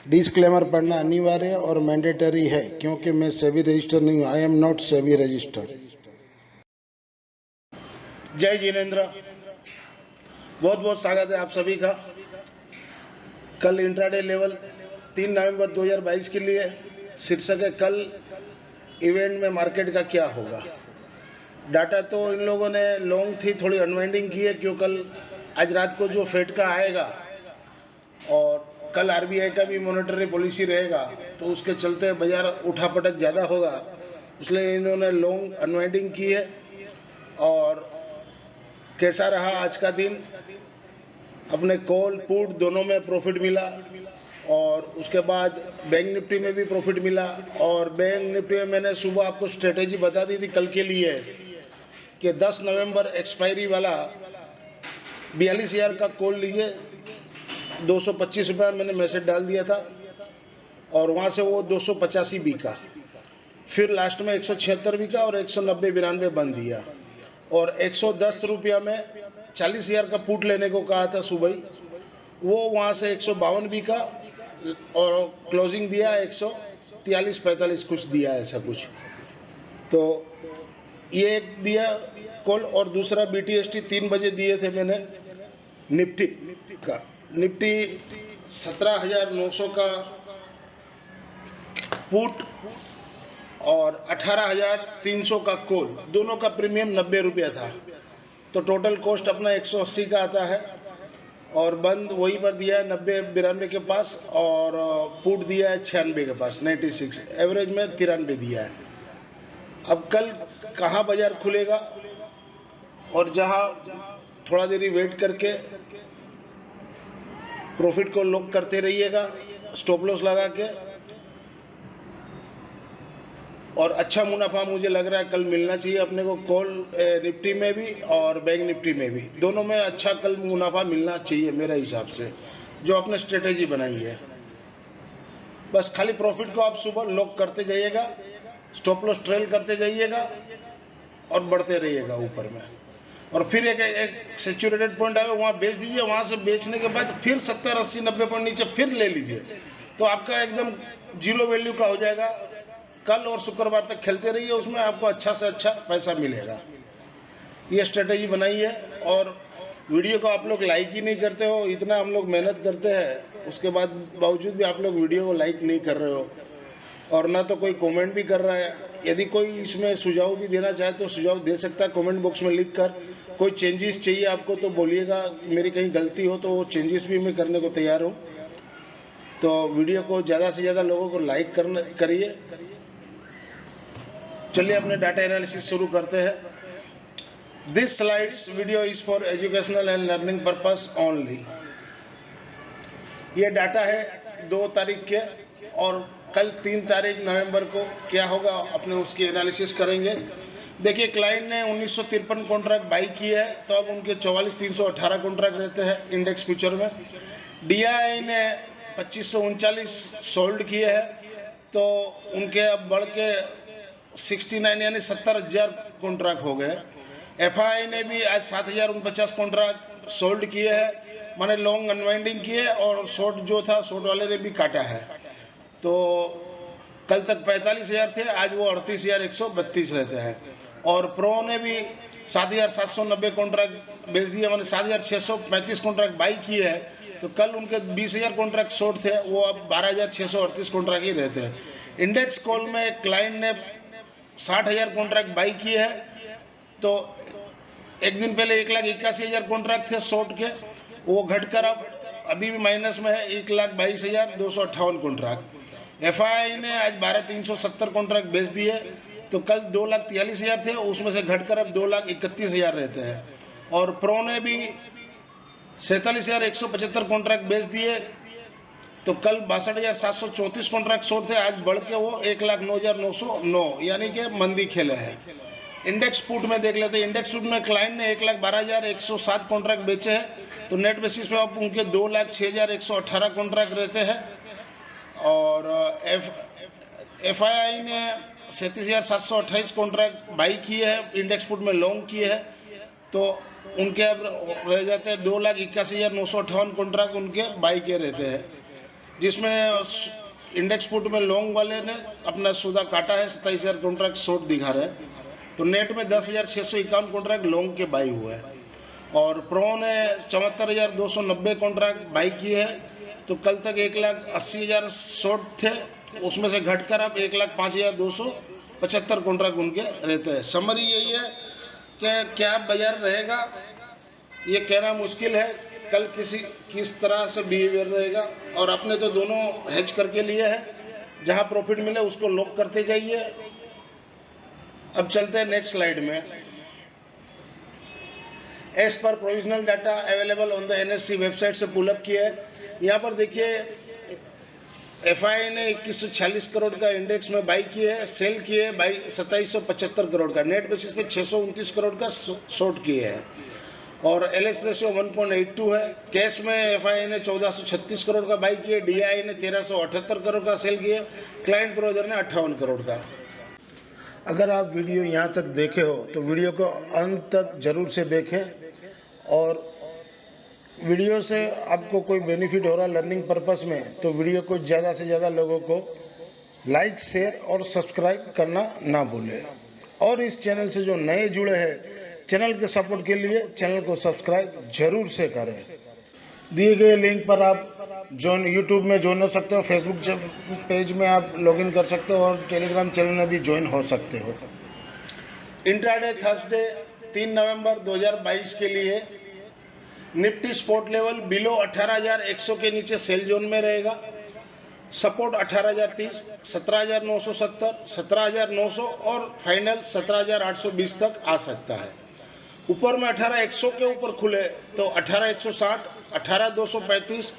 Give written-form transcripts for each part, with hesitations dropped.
Disclaimer पढ़ना अनिवार्य और मैंडेटरी है क्योंकि मैं सेबी रजिस्टर नहीं हूँ। I am not SEBI register. जय जिनेंद्र, बहुत बहुत स्वागत है आप सभी का। कल इंट्राडे लेवल 3 नवंबर 2022 के लिए शीर्षक है कल इवेंट में मार्केट का क्या होगा। डाटा तो इन लोगों ने लॉन्ग थी, थोड़ी अनवाइंडिंग की है क्यों कल आज रात को जो फेड का आएगा और कल आरबीआई का भी मॉनेटरी पॉलिसी रहेगा तो उसके चलते बाजार उठापटक ज़्यादा होगा, इसलिए इन्होंने लॉन्ग अनवाइंडिंग की है। और कैसा रहा आज का दिन, अपने कॉल पुट दोनों में प्रॉफिट मिला और उसके बाद बैंक निफ्टी में भी प्रॉफिट मिला। और बैंक निफ्टी में मैंने सुबह आपको स्ट्रेटेजी बता दी थी कल के लिए कि 10 नवंबर एक्सपायरी वाला 42,000 का कॉल लीजिए, 225 रुपये मैंने मैसेज डाल दिया था और वहाँ से वो 285 बिका, फिर लास्ट में 176 बिका और 190-92 बंद दिया। और 110 रुपया में 40,000 का पुट लेने को कहा था सुबह ही, वो वहाँ से 152 बिका और क्लोजिंग दिया 143-45 कुछ दिया, ऐसा कुछ। तो ये एक दिया कॉल और दूसरा BTST 3 बजे दिए थे मैंने निफ्टी का। निफ्टी 17,900 का पुट और 18,300 का कॉल, दोनों का प्रीमियम 90 रुपया था। तो टोटल कॉस्ट अपना 180 का आता है और बंद वहीं पर दिया है 90-92 के पास और पुट दिया है 96 के पास, 96, एवरेज में 93 दिया है। अब कल कहाँ बाजार खुलेगा और जहाँ थोड़ा देरी वेट करके प्रॉफिट को लॉक करते रहिएगा स्टॉप लॉस लगा के, और अच्छा मुनाफा मुझे लग रहा है कल मिलना चाहिए अपने को। कॉल निफ्टी में भी और बैंक निफ्टी में भी, दोनों में अच्छा कल मुनाफा मिलना चाहिए मेरे हिसाब से, जो आपने स्ट्रेटेजी बनाई है। बस खाली प्रॉफिट को आप सुबह लॉक करते जाइएगा, स्टॉप लॉस ट्रेल करते जाइएगा और बढ़ते रहिएगा ऊपर में। और फिर एक सैचुरेटेड पॉइंट आए वहाँ बेच दीजिए, वहाँ से बेचने के बाद फिर 70, 80, 90 पॉइंट नीचे फिर ले लीजिए, तो आपका एकदम जीरो वैल्यू का हो जाएगा। कल और शुक्रवार तक खेलते रहिए, उसमें आपको अच्छा से अच्छा पैसा मिलेगा। ये स्ट्रेटेजी बनाई है। और वीडियो को आप लोग लाइक ही नहीं करते हो, इतना हम लोग मेहनत करते हैं उसके बाद बावजूद भी आप लोग वीडियो को लाइक नहीं कर रहे हो और ना तो कोई कमेंट भी कर रहा है। यदि कोई इसमें सुझाव भी देना चाहे तो सुझाव दे सकता है कमेंट बॉक्स में लिख कर। कोई चेंजेस चाहिए आपको तो बोलिएगा, मेरी कहीं गलती हो तो वो चेंजेस भी मैं करने को तैयार हूँ। तो वीडियो को ज़्यादा से ज़्यादा लोगों को लाइक करिए। चलिए अपने डाटा एनालिसिस शुरू करते हैं। This slides video is for educational and learning purpose only. ये डाटा है 2 तारीख के और कल 3 तारीख नवंबर को क्या होगा अपने उसकी एनालिसिस करेंगे। देखिए, क्लाइंट ने 1953 कॉन्ट्रैक्ट बाई किए है तो अब उनके 44,318 कॉन्ट्रैक्ट रहते हैं इंडेक्स फ्यूचर में। DII ने 2539 सोल्ड किए हैं तो उनके अब बढ़ के 69 यानी 70,000 कॉन्ट्रैक्ट हो गए। FII ने भी आज 7,049 कॉन्ट्रैक्ट सोल्ड किए हैं, माने लॉन्ग अनवाइंडिंग किए और शॉर्ट जो था शॉर्ट वाले ने भी काटा है। तो कल तक 45,000 थे, आज वो 38,132 रहते हैं। और प्रो ने भी 7,790 कॉन्ट्रैक्ट बेच दिए, माने 7,635 कॉन्ट्रैक्ट बाई किए हैं तो कल उनके 20,000 कॉन्ट्रैक्ट शॉर्ट थे, वो अब 12,638 कॉन्ट्रैक्ट ही रहते हैं। इंडेक्स कॉल में क्लाइंट ने 60,000 कॉन्ट्रैक्ट बाई किए हैं तो एक दिन पहले 1,81,000 कॉन्ट्रैक्ट थे शॉर्ट के, वो घटकर अब अभी भी माइनस में है 1,22,258 कॉन्ट्रैक्ट। FII ने आज 12,370 कॉन्ट्रैक्ट बेच दिए तो कल 2,43,000 थे, उसमें से घटकर अब 2,31,000 रहते हैं। और प्रो ने भी 47,175 कॉन्ट्रैक्ट बेच दिए तो कल 62,734 कॉन्ट्रैक्ट शॉर्ट थे, आज बढ़ के वो 1,09,909 यानी कि मंदी खेले हैं। इंडेक्स पुट में देख लेते हैं। इंडेक्स पुट में क्लाइंट ने 1,12,107 कॉन्ट्रैक्ट बेचे हैं तो नेट बेसिस पे अब उनके 2,06,118 कॉन्ट्रैक्ट रहते हैं। और FII ने 37,728 कॉन्ट्रैक्ट बाई किए हैं, इंडेक्स पुट में लॉन्ग किए हैं तो उनके अब रह जाते हैं 2,81,958 कॉन्ट्रैक्ट उनके बाई के रहते हैं। जिसमें इंडेक्स पुट में लॉन्ग वाले ने अपना सौदा काटा है, 27,000 कॉन्ट्रैक्ट शॉर्ट दिखा रहे हैं। तो नेट में 10,651 कॉन्ट्रैक्ट लॉन्ग के बाई हुए हैं और प्रो ने 74,290 कॉन्ट्रैक्ट बाई किए हैं। तो कल तक 1,80,000 शॉर्ट थे, उसमें से घटकर अब 1,05,275 कॉन्ट्रैक्ट उनके रहते हैं। समरी यही है कि क्या बाजार रहेगा ये कहना मुश्किल है, कल किस तरह से बिहेवियर रहेगा। और अपने तो दोनों हेज करके लिए है, जहां प्रॉफिट मिले उसको लॉक करते जाइए। अब चलते हैं नेक्स्ट स्लाइड में। As per provisional data available on the NSE website से पुलअप किया है। यहाँ पर देखिए FII ने 2146 करोड़ का इंडेक्स में बाई किए है, सेल किए है बाई 2775 करोड़ का, नेट बेसिस पे 629 करोड़ का शॉर्ट किए हैं और LS रेशियो 1.82 है। कैश में FII ने 1436 करोड़ का बाई किए, DII ने 1378 करोड़ का सेल किए, क्लाइंट ब्रोजर ने 58 करोड़ का। अगर आप वीडियो यहाँ तक देखे हो तो वीडियो को अंत तक जरूर से देखें और वीडियो से आपको कोई बेनिफिट हो रहा लर्निंग पर्पस में तो वीडियो को ज़्यादा से ज़्यादा लोगों को लाइक, शेयर और सब्सक्राइब करना ना भूलें। और इस चैनल से जो नए जुड़े हैं, चैनल के सपोर्ट के लिए चैनल को सब्सक्राइब जरूर से करें। दिए गए लिंक पर आप यूट्यूब में ज्वाइन हो सकते हो, फेसबुक पेज में आप लॉगिन कर सकते हो और टेलीग्राम चैनल में भी ज्वाइन हो सकते हो। इंट्राडे थर्सडे 3 नवंबर 2022 के लिए निफ्टी स्पॉट लेवल बिलो 18,100 के नीचे सेल जोन में रहेगा। सपोर्ट 18,030, 17,970, 17,900 और फाइनल 17,820 तक आ सकता है। ऊपर में 18,100 के ऊपर खुले तो 18,160, 18,235,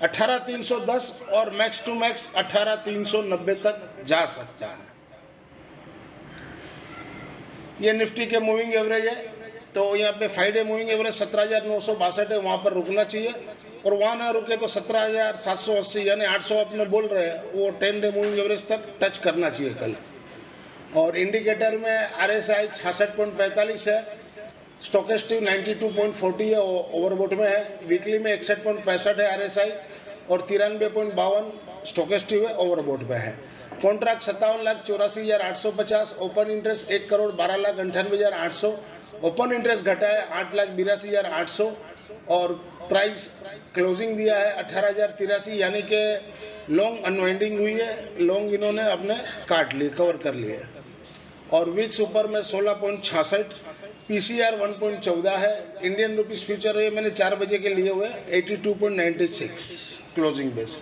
18,310 और मैक्स टू मैक्स 18,390 तक जा सकता है। ये निफ्टी के मूविंग एवरेज है। तो यहाँ पे 5 डे मूविंग एवरेज 17,962 है, वहाँ पर रुकना चाहिए और वहाँ ना रुके तो 17,780 यानी 800 अपने बोल रहे हैं, वो 10 डे मूविंग एवरेज तक टच करना चाहिए कल। और इंडिकेटर में RSI 66.45 है, स्टोकेस्टिक 92.40 है, ओवरबोट में है। वीकली में 61.65 है RSI और 93.52 स्टोकेस्टिक है, ओवरबोट में है। Contract 57,84,850, open interest 1,12,98,800, open interest घटा है 8,82,800 और प्राइस क्लोजिंग दिया है 18,083 यानी कि लॉन्ग अनवाइंडिंग हुई है, लॉन्ग इन्होंने अपने काट लिए, कवर कर लिए। और वीक्स ऊपर में 16.66, PCR 1.14 है। इंडियन रुपीस फ्यूचर ये मैंने 4 बजे के लिए हुए 82.96 क्लोजिंग बेस।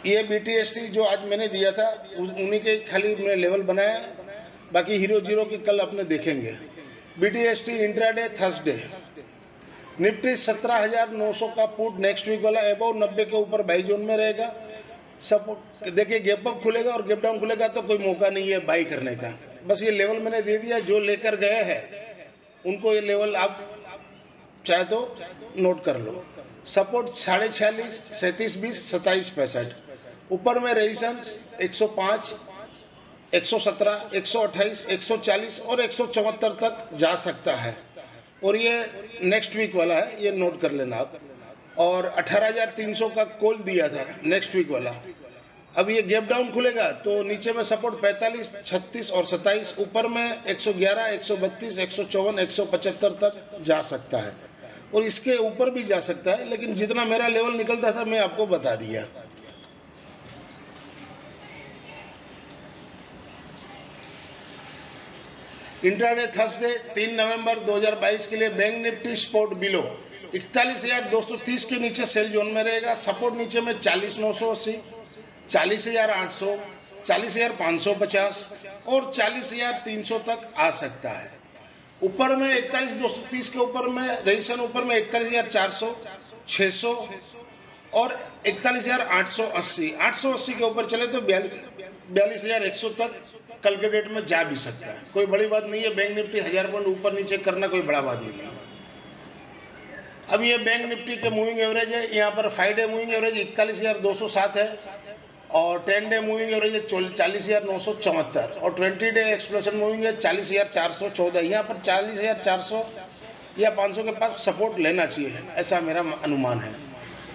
ये BTST जो आज मैंने दिया था उन्हीं के खाली मैंने लेवल बनाया, बाकी हीरो जीरो की कल अपने देखेंगे। BTST इंट्राडे थर्सडे निफ्टी 17,900 का पुट नेक्स्ट वीक वाला अबव 90 के ऊपर बाई जोन में रहेगा। सपोर्ट देखिए गैप अप खुलेगा और गैप डाउन खुलेगा तो कोई मौका नहीं है बाई करने का। बस ये लेवल मैंने दे दिया, जो लेकर गए हैं उनको ये लेवल आप चाहे तो नोट कर लो। सपोर्ट 46.5, 37.20, 27.65। ऊपर में रेजिस्टेंस 105, 117, 128, 140 और 174 तक जा सकता है और ये नेक्स्ट वीक वाला है, ये नोट कर लेना आप। और 18,300 का कॉल दिया था नेक्स्ट वीक वाला। अब ये गैप डाउन खुलेगा तो नीचे में सपोर्ट 45, 36 और 27, ऊपर में 111, 132, 154, 175 तक जा सकता है और इसके ऊपर भी जा सकता है, लेकिन जितना मेरा लेवल निकलता था मैं आपको बता दिया। इंट्राडे थर्सडे 3 नवंबर 2022 के लिए बैंक निफ्टी स्पॉट बिलो 41,230 के नीचे सेल जोन में रहेगा। सपोर्ट नीचे में 40,980, 40,800, 40,550 और 40,300 तक आ सकता है। ऊपर में 41,230 के ऊपर में रेजिस्टेंस, ऊपर में 41,400, 600 और 41,880। 880 के ऊपर चले तो 42,100 तक कल के डेट में जा भी सकता है, कोई बड़ी बात नहीं है। बैंक निफ्टी 1000 पॉइंट ऊपर नीचे करना कोई बड़ा बात नहीं है। अब ये बैंक निफ्टी के मूविंग एवरेज है, यहाँ पर 5 डे मूविंग एवरेज 41,207 है और 10 डे मूविंग एवरेज है 40,974 और 20 डे एक्सप्लोशन मूविंग है 40,414। यहाँ पर 40,400 या 500 के पास सपोर्ट लेना चाहिए, ऐसा मेरा अनुमान है।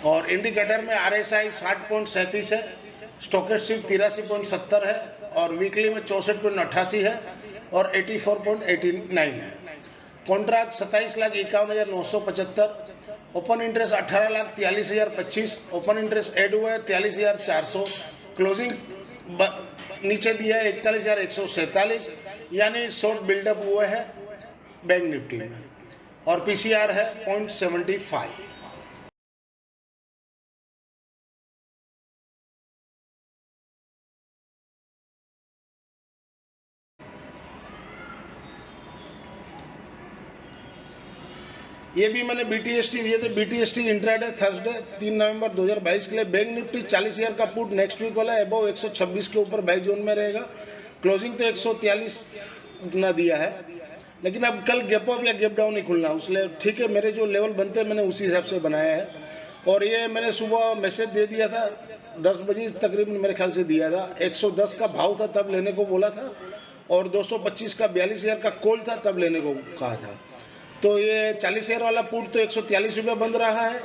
और इंडिकेटर में RSI 60.37 है, स्टोकेस्टिक 83.70 है और वीकली में 64.88 है और 84.89 है। Contract 27,51,975, open interest 18,43,025, open interest add हुआ है 43,400, क्लोजिंग नीचे दिया है 41,147, यानी शॉर्ट बिल्डअप हुआ है बैंक निफ्टी में और PCR है 0.75। ये भी मैंने BTST दिए थे। BTST इंट्राडे थर्सडे 3 नवंबर 2022 के लिए बैंक निफ्टी 40,000 का पुट नेक्स्ट वीक वाला अबव 126 के ऊपर बाई जोन में रहेगा। क्लोजिंग तो 143 ना दिया है, लेकिन अब कल गैप अप या गैप डाउन ही खुलना, उसलिए ठीक है, मेरे जो लेवल बनते हैं मैंने उसी हिसाब से बनाया है। और ये मैंने सुबह मैसेज दे दिया था 10 बजे तकरीबन, मेरे ख्याल से दिया था। 110 का भाव था तब लेने को बोला था और 225 का 42,000 का कॉल था तब लेने को कहा था। तो ये 40,000 वाला पुट तो 143 रुपये बन रहा है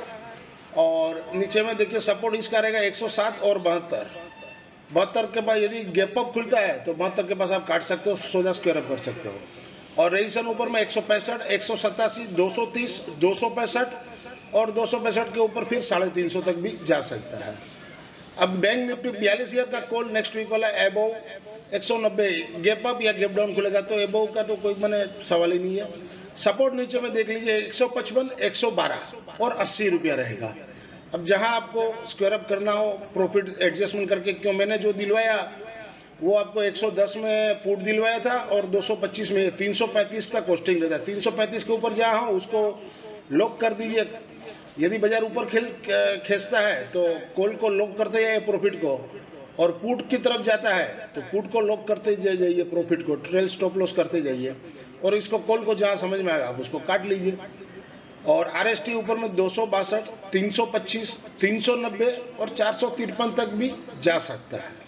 और नीचे में देखिए सपोर्ट इसका रहेगा 107 और 72 के बाद यदि गैप अप खुलता है तो 72 के पास आप काट सकते हो, 16 स्क्वायर अप कर सकते हो। और रेजिस्टेंस ऊपर में 165, 187, 230, 265 और 265 के ऊपर फिर 350 तक भी जा सकता है। अब बैंक निफ्टी 42,000 का कॉल नेक्स्ट वीक वाला अबव 190, गैप अप या गैप डाउन खुलेगा तो अबव का तो कोई मैंने सवाल ही नहीं है। सपोर्ट नीचे में देख लीजिए 155, 112 और 80 रुपया रहेगा। अब जहां आपको स्क्वायर अप करना हो प्रॉफिट एडजस्टमेंट करके, क्यों मैंने जो दिलवाया वो आपको 110 में पुट दिलवाया था और 225 में 335 का कॉस्टिंग रहता है। 335 के ऊपर जहाँ हो उसको लॉक कर दीजिए। यदि बाजार ऊपर खींचता है तो कॉल को लॉक करते जाइए प्रॉफिट को, और पुट की तरफ जाता है तो पुट को लॉक करते जाइए, प्रॉफिट को ट्रेल स्टॉप लॉस करते जाइए और इसको कॉल को जहाँ समझ में आएगा आप उसको काट लीजिए। और RST ऊपर में 262, 325, 390 और 453 तक भी जा सकता है।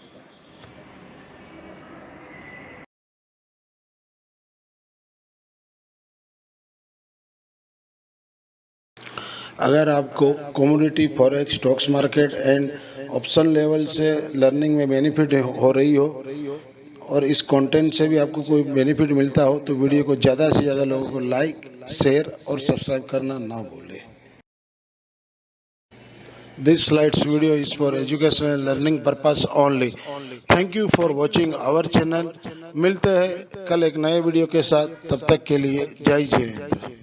अगर आपको commodity forex stocks market and option level से लर्निंग में बेनिफिट हो रही हो और इस कंटेंट से भी आपको कोई बेनिफिट मिलता हो तो वीडियो को ज़्यादा से ज़्यादा लोगों को लाइक, शेयर और सब्सक्राइब करना ना भूलें। This slides video is for educational and learning purpose only. Thank you for watching our channel. मिलते हैं कल एक नए वीडियो के साथ, तब तक के लिए जय हिंद।